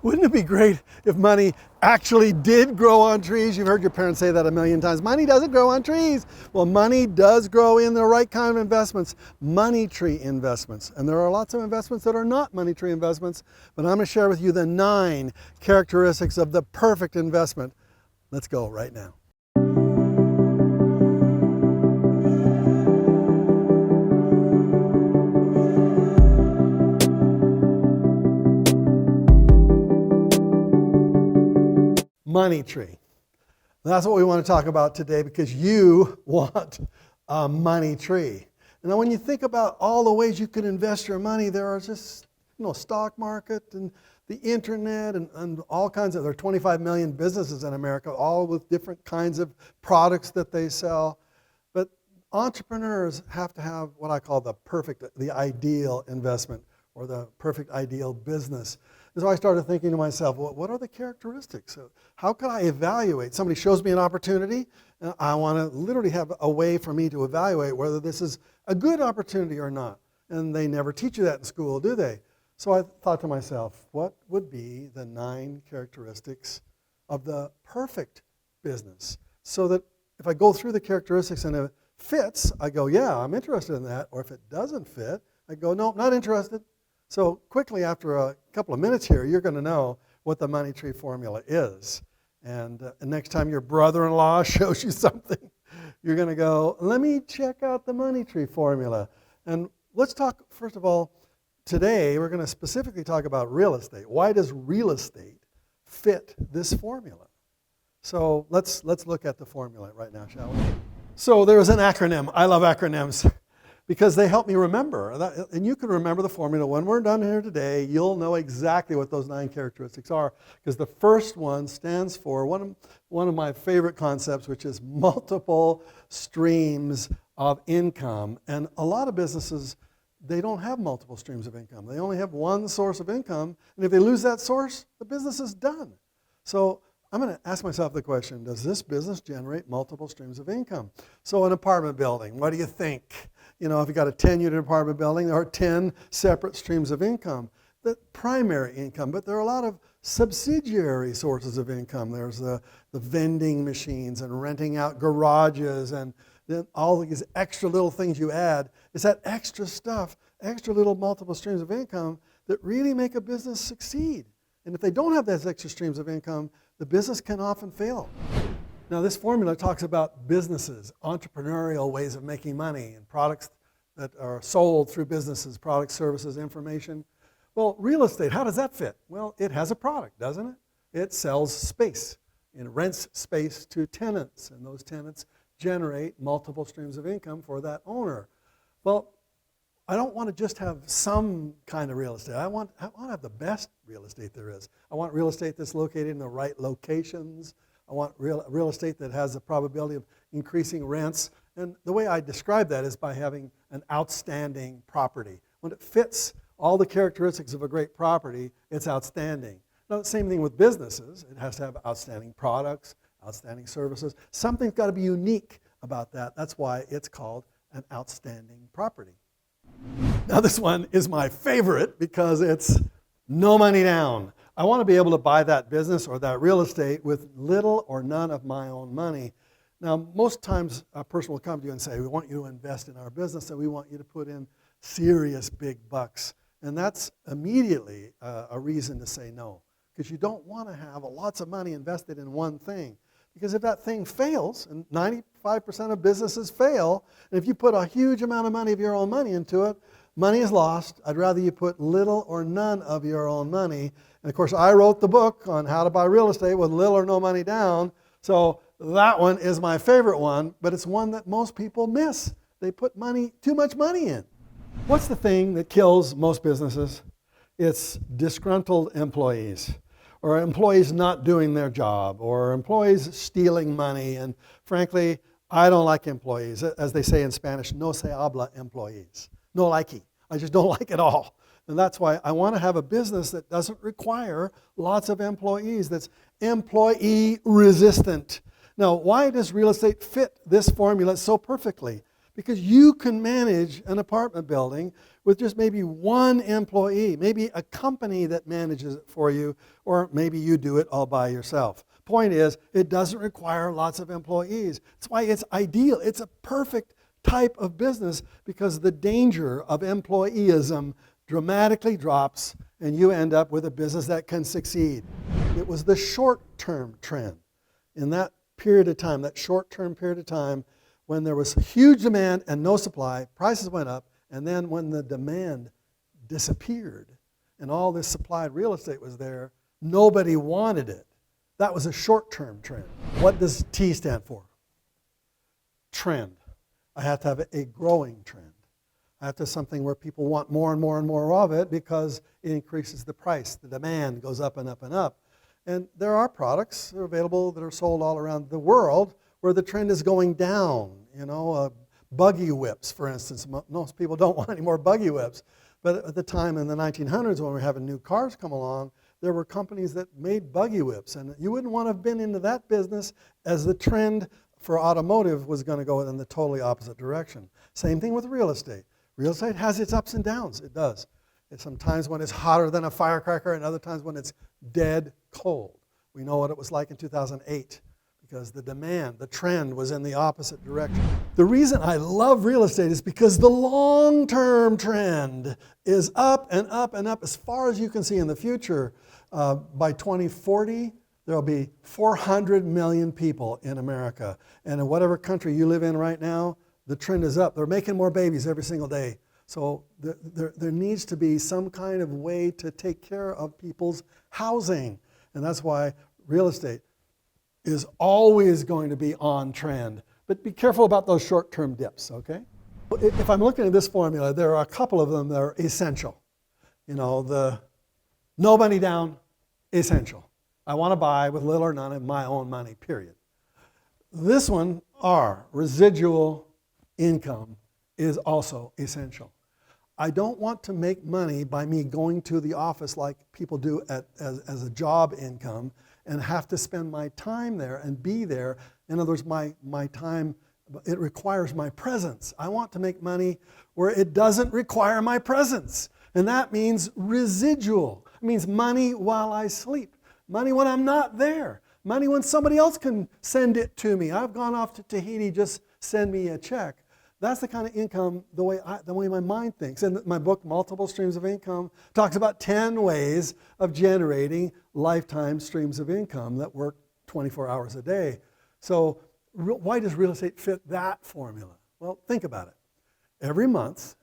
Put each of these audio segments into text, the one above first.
Wouldn't it be great if money actually did grow on trees? You've heard your parents say that a million times. Money doesn't grow on trees. Well, money does grow in the right kind of investments, money tree investments. And there are lots of investments that are not money tree investments, but I'm going to share with you the 9 characteristics of the perfect investment. Let's go right now. Money tree. That's what we want to talk about today because you want a money tree. And now when you think about all the ways you can invest your money, there are just, stock market and the internet and all kinds of, there are 25 million businesses in America, all with different kinds of products that they sell. But entrepreneurs have to have what I call the ideal investment or the perfect ideal business. And so I started thinking to myself, well, what are the characteristics? How can I evaluate? Somebody shows me an opportunity, and I want to literally have a way for me to evaluate whether this is a good opportunity or not. And they never teach you that in school, do they? So I thought to myself, what would be the 9 characteristics of the perfect business? So that if I go through the characteristics and it fits, I go, yeah, I'm interested in that. Or if it doesn't fit, I go, no, not interested. So quickly, after a couple of minutes here, you're going to know what the money tree formula is. And next time your brother-in-law shows you something, you're going to go, let me check out the money tree formula. And let's talk, first of all, today we're going to specifically talk about real estate. Why does real estate fit this formula? So let's look at the formula right now, shall we? So there's an acronym. I love acronyms, because they help me remember. And you can remember the formula. When we're done here today, you'll know exactly what those 9 characteristics are. Because the first one stands for one of my favorite concepts, which is multiple streams of income. And a lot of businesses, they don't have multiple streams of income. They only have one source of income. And if they lose that source, the business is done. So I'm going to ask myself the question, does this business generate multiple streams of income? So an apartment building, what do you think? If you've got a 10-unit apartment building, there are 10 separate streams of income. The primary income, but there are a lot of subsidiary sources of income. There's the vending machines and renting out garages and then all these extra little things you add. It's that extra stuff, extra little multiple streams of income that really make a business succeed. And if they don't have those extra streams of income, the business can often fail. Now, this formula talks about businesses, entrepreneurial ways of making money, and products that are sold through businesses, products, services, information. Well, real estate, how does that fit? Well, it has a product, doesn't it? It sells space. It rents space to tenants, and those tenants generate multiple streams of income for that owner. Well, I don't want to just have some kind of real estate. I want to have the best real estate there is. I want real estate that's located in the right locations. I want real estate that has the probability of increasing rents. And the way I describe that is by having an outstanding property. When it fits all the characteristics of a great property, it's outstanding. Now, the same thing with businesses. It has to have outstanding products, outstanding services. Something's got to be unique about that. That's why it's called an outstanding property. Now, this one is my favorite because it's no money down. I want to be able to buy that business or that real estate with little or none of my own money. Now, most times a person will come to you and say, we want you to invest in our business and we want you to put in serious big bucks. And that's immediately a reason to say no, because you don't want to have lots of money invested in one thing. Because if that thing fails, and 95% of businesses fail, and if you put a huge amount of money of your own money into it, money is lost. I'd rather you put little or none of your own money. And of course, I wrote the book on how to buy real estate with little or no money down. So that one is my favorite one, but it's one that most people miss. They put too much money in. What's the thing that kills most businesses? It's disgruntled employees, or employees not doing their job, or employees stealing money. And frankly, I don't like employees. As they say in Spanish, no se habla employees. No likey. I just don't like it all. And that's why I want to have a business that doesn't require lots of employees, that's employee resistant. Now, why does real estate fit this formula so perfectly? because you can manage an apartment building with just maybe one employee, maybe a company that manages it for you, or maybe you do it all by yourself. Point is, it doesn't require lots of employees. That's why it's ideal. It's a perfect type of business because the danger of employeeism dramatically drops and you end up with a business that can succeed. It was the short-term trend. In that period of time, that short-term period of time, when there was huge demand and no supply, prices went up, and then when the demand disappeared and all this supplied real estate was there, nobody wanted it. That was a short-term trend. What does T stand for? Trend. I have to have a growing trend. I have to have something where people want more and more and more of it because it increases the price. The demand goes up and up and up. And there are products that are available that are sold all around the world where the trend is going down. Buggy whips, for instance. Most people don't want any more buggy whips. But at the time in the 1900s when we were having new cars come along, there were companies that made buggy whips. And you wouldn't want to have been into that business as the trend for automotive was going to go in the totally opposite direction. Same thing with real estate. Real estate has its ups and downs. It does. It's sometimes when it's hotter than a firecracker and other times when it's dead cold. We know what it was like in 2008 because the demand, the trend was in the opposite direction. The reason I love real estate is because the long-term trend is up and up and up as far as you can see in the future. By 2040, there'll be 400 million people in America. And in whatever country you live in right now, the trend is up. They're making more babies every single day. So there needs to be some kind of way to take care of people's housing. And that's why real estate is always going to be on trend. But be careful about those short-term dips, okay? If I'm looking at this formula, there are a couple of them that are essential. The no money down, essential. I want to buy with little or none of my own money, period. This one, R, residual income, is also essential. I don't want to make money by me going to the office like people do as a job income and have to spend my time there and be there. In other words, my time, it requires my presence. I want to make money where it doesn't require my presence. And that means residual. It means money while I sleep. Money when I'm not there. Money when somebody else can send it to me. I've gone off to Tahiti, just send me a check. That's the kind of income, the way my mind thinks. And my book, Multiple Streams of Income, talks about 10 ways of generating lifetime streams of income that work 24 hours a day. So why does real estate fit that formula? Well, think about it. Every month,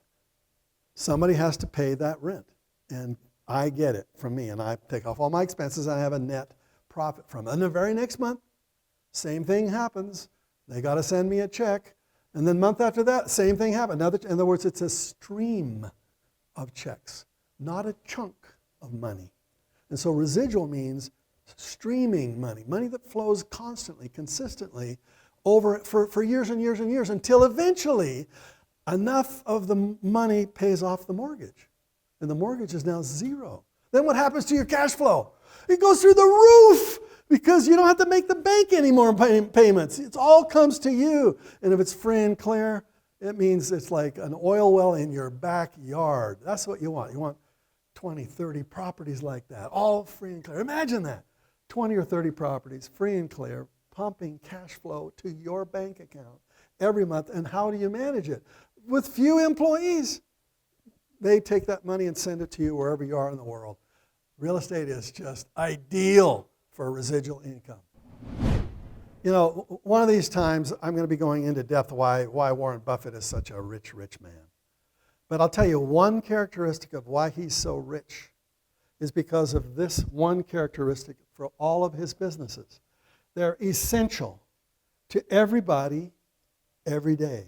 somebody has to pay that rent. And I get it from me. And I take off all my expenses and I have a net profit from it. And the very next month, same thing happens. They got to send me a check. And then month after that, same thing happened. In other words, it's a stream of checks, not a chunk of money. And so residual means streaming money, money that flows constantly, consistently for years and years and years until eventually enough of the money pays off the mortgage. And the mortgage is now zero. Then what happens to your cash flow? It goes through the roof. Because you don't have to make the bank any more payments. It all comes to you. And if it's free and clear, it means it's like an oil well in your backyard. That's what you want. You want 20, 30 properties like that, all free and clear. Imagine that. 20 or 30 properties, free and clear, pumping cash flow to your bank account every month. And how do you manage it? With few employees. They take that money and send it to you wherever you are in the world. Real estate is just ideal for residual income. One of these times I'm going to be going into depth why Warren Buffett is such a rich, rich man. But I'll tell you one characteristic of why he's so rich is because of this one characteristic for all of his businesses. They're essential to everybody every day.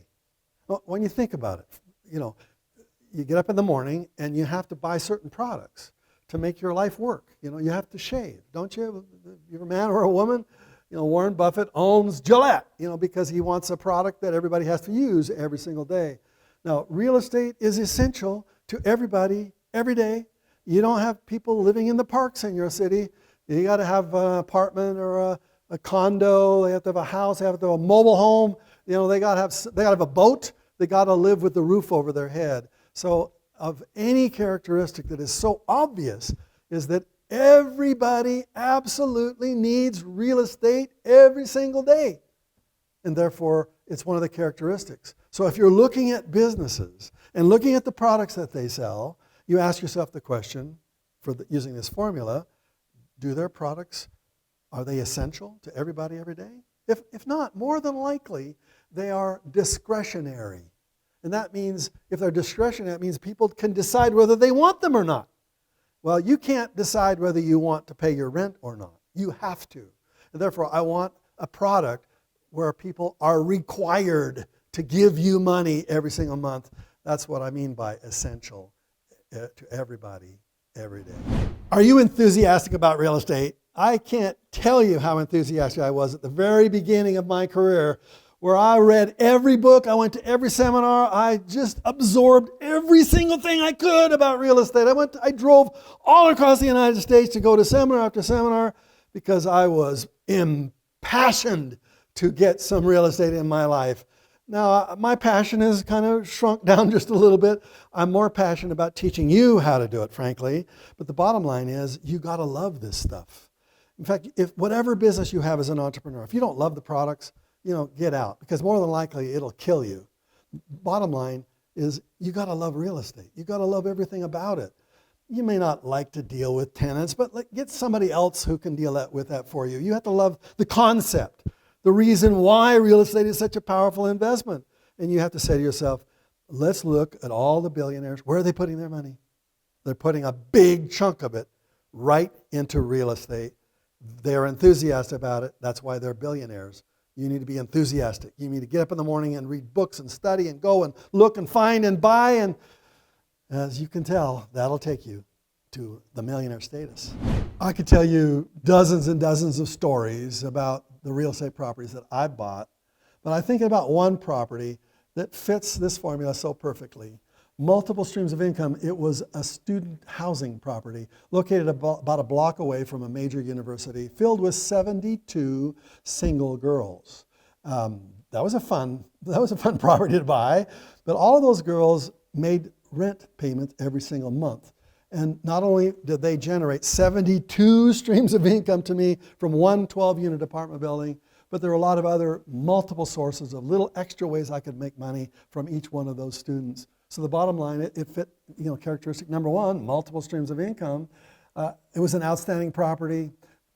Well, when you think about it, you get up in the morning and you have to buy certain products to make your life work. You have to shave, don't you? You're a man or a woman. Warren Buffett owns Gillette, because he wants a product that everybody has to use every single day. Now, real estate is essential to everybody every day. You don't have people living in the parks in your city. You got to have an apartment or a condo. They have to have a house. They have to have a mobile home. They got to have a boat They got to live with the roof over their head. So of any characteristic that is so obvious is that everybody absolutely needs real estate every single day. And therefore, it's one of the characteristics. So if you're looking at businesses and looking at the products that they sell, you ask yourself the question, using this formula, do their products, are they essential to everybody every day? If not, more than likely, they are discretionary. And that means, if they're discretionary, that means people can decide whether they want them or not. Well, you can't decide whether you want to pay your rent or not. You have to. And therefore, I want a product where people are required to give you money every single month. That's what I mean by essential to everybody every day. Are you enthusiastic about real estate? I can't tell you how enthusiastic I was at the very beginning of my career, where I read every book, I went to every seminar, I just absorbed every single thing I could about real estate. I drove all across the United States to go to seminar after seminar because I was impassioned to get some real estate in my life. Now, my passion has kind of shrunk down just a little bit. I'm more passionate about teaching you how to do it, frankly. But the bottom line is, you got to love this stuff. In fact, if whatever business you have as an entrepreneur, if you don't love the products, get out, because more than likely it'll kill you. Bottom line is, you got to love real estate. You got to love everything about it. You may not like to deal with tenants, but get somebody else who can deal with that for you. You have to love the concept, the reason why real estate is such a powerful investment. And you have to say to yourself, let's look at all the billionaires. Where are they putting their money? They're putting a big chunk of it right into real estate. They're enthusiastic about it. That's why they're billionaires. You need to be enthusiastic. You need to get up in the morning and read books and study and go and look and find and buy. And as you can tell, that'll take you to the millionaire status. I could tell you dozens and dozens of stories about the real estate properties that I bought, but I think about one property that fits this formula so perfectly. Multiple streams of income. It was a student housing property located about a block away from a major university, filled with 72 single girls. That was a fun property to buy, but all of those girls made rent payments every single month. And not only did they generate 72 streams of income to me from one 12-unit apartment building, but there were a lot of other multiple sources of little extra ways I could make money from each one of those students. So the bottom line, it fit, characteristic number one, multiple streams of income. It was an outstanding property,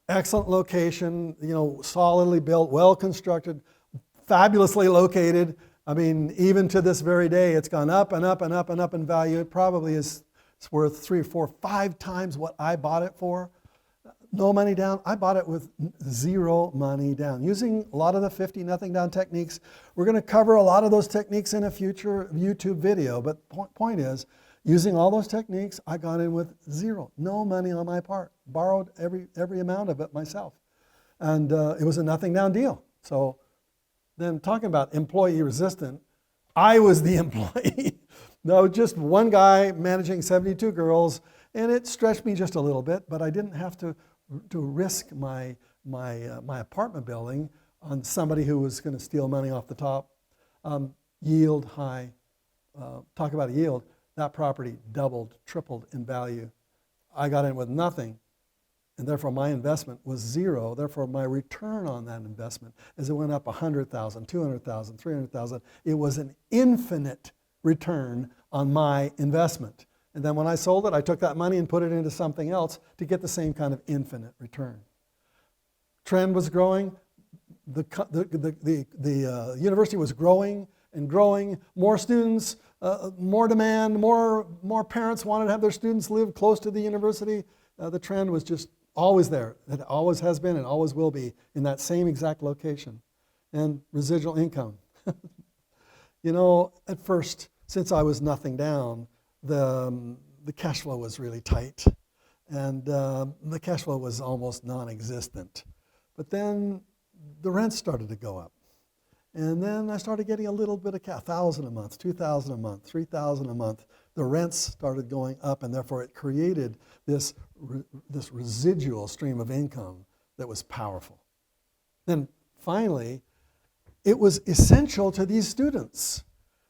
excellent location, solidly built, well constructed, fabulously located. I mean, even to this very day, it's gone up and up and up and up in value. It probably is worth 3, 4, 5 times what I bought it for. No money down. I bought it with zero money down, using a lot of the 50 nothing down techniques. We're going to cover a lot of those techniques in a future YouTube video, but point is, using all those techniques, I got in with zero, no money on my part. Borrowed every amount of it myself. And it was a nothing down deal. So then, talking about employee resistant, I was the employee. No, just one guy managing 72 girls, and it stretched me just a little bit, but I didn't have to risk my apartment building on somebody who was going to steal money off the top. Yield high. Talk about a yield. That property doubled, tripled in value. I got in with nothing, and therefore my investment was zero. Therefore my return on that investment, as it went up 100,000, 200,000, 300,000, it was an infinite return on my investment. And then when I sold it, I took that money and put it into something else to get the same kind of infinite return. Trend was growing. The university was growing and growing. More students, more demand, more parents wanted to have their students live close to the university. The trend was just always there. It always has been and always will be in that same exact location. And residual income. At first, since I was nothing down, the cash flow was really tight, and the cash flow was almost non-existent. But then the rent started to go up, and then I started getting a little bit of cash, $1,000 a month, $2,000 a month, $3,000 a month. The rents started going up, and therefore it created this residual stream of income that was powerful. Then finally, it was essential to these students.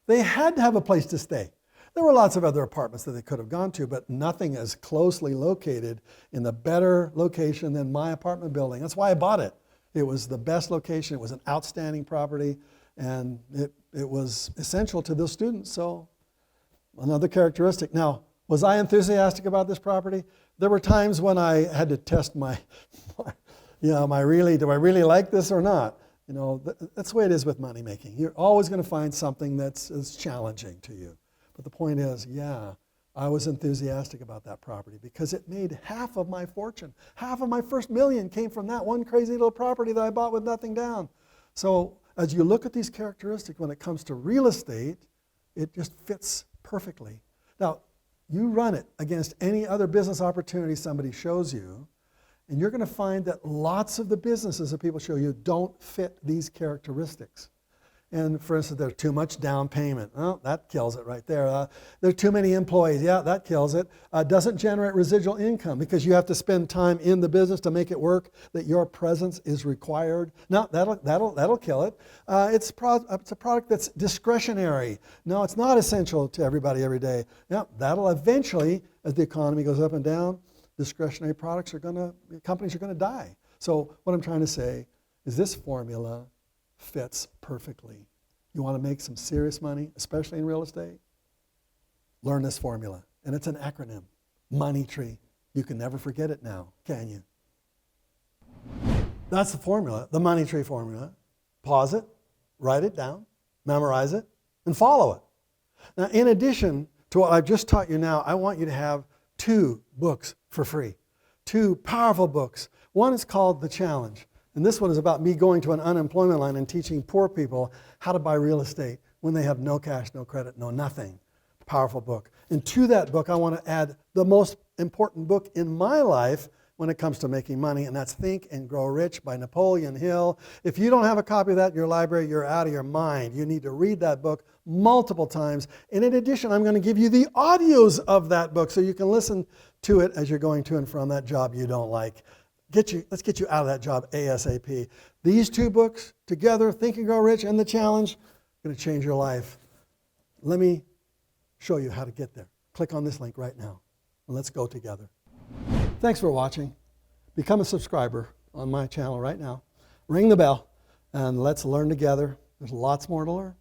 They had to have a place to stay. There were lots of other apartments that they could have gone to, but nothing as closely located in the better location than my apartment building. That's why I bought it. It was the best location. It was an outstanding property, and it was essential to those students. So another characteristic. Now, was I enthusiastic about this property? There were times when I had to test do I really like this or not? That's the way it is with money making. You're always going to find something that's challenging to you. But the point is, I was enthusiastic about that property because it made half of my fortune. Half of my first million came from that one crazy little property that I bought with nothing down. So as you look at these characteristics when it comes to real estate, it just fits perfectly. Now, you run it against any other business opportunity somebody shows you, and you're going to find that lots of the businesses that people show you don't fit these characteristics. And for instance, there's too much down payment. Oh, that kills it right there. There's too many employees. Yeah, that kills it. Doesn't generate residual income because you have to spend time in the business to make it work, that your presence is required. No, that'll kill it. It's a product that's discretionary. No, it's not essential to everybody every day. Yeah, that'll eventually, as the economy goes up and down, discretionary companies are going to die. So what I'm trying to say is this formula fits perfectly. You want to make some serious money, especially in real estate? Learn this formula. And it's an acronym, Money Tree. You can never forget it now, can you? That's the formula, the Money Tree formula. Pause it, write it down, memorize it, and follow it. Now, in addition to what I've just taught you now, I want you to have 2 books for free. 2 powerful books. One is called The Challenge. And this one is about me going to an unemployment line and teaching poor people how to buy real estate when they have no cash, no credit, no nothing. Powerful book. And to that book, I want to add the most important book in my life when it comes to making money, and that's Think and Grow Rich by Napoleon Hill. If you don't have a copy of that in your library, you're out of your mind. You need to read that book multiple times. And in addition, I'm going to give you the audios of that book so you can listen to it as you're going to and from that job you don't like. Let's get you out of that job ASAP. These 2 books together, Think and Grow Rich and The Challenge, are going to change your life. Let me show you how to get there. Click on this link right now, and let's go together. Thanks for watching. Become a subscriber on my channel right now. Ring the bell, and let's learn together. There's lots more to learn.